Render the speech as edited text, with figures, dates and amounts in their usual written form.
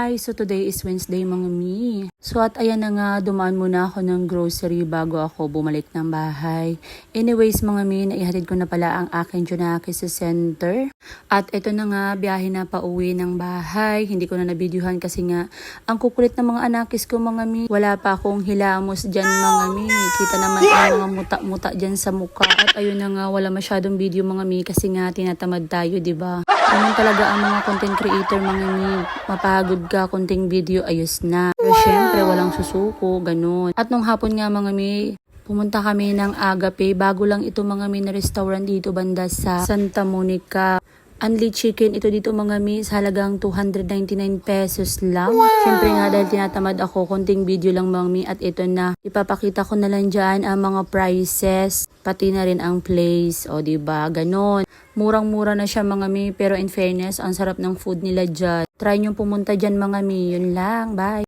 Hi! So today is Wednesday mga mi. So at ayan na nga, dumaan muna ako ng grocery bago ako bumalik ng bahay. Anyways mga mi, naihatid ko na pala ang aking Junaki sa center. At ito na nga, biyahe na pa uwi ng bahay. Hindi ko na nabidyuhan kasi nga, ang kukulit ng mga anakis ko mga mi. Wala pa akong hilamos dyan mga mi. Kita naman ang mga muta-muta dyan sa mukha. At ayun na nga, wala masyadong video mga mi kasi nga tinatamad tayo, diba? Ganun talaga ang mga content creator mga mi. Mapagod ka, konting video, ayos na. Pero syempre, walang susuko, ganun. At nung hapon nga mga mi, pumunta kami ng Agape. Bago lang ito mga mi na restaurant dito banda sa Santa Monica. Unli chicken ito dito mga mi, sa halagang 299 pesos lang. Siyempre nga dahil tinatamad ako, konting video lang mga mi at ito na. Ipapakita ko na lang dyan ang mga prices, pati na rin ang place. O diba, ganon. Murang-mura na siya mga mi, pero in fairness, ang sarap ng food nila dyan. Try nyo pumunta dyan mga mi, yun lang, bye!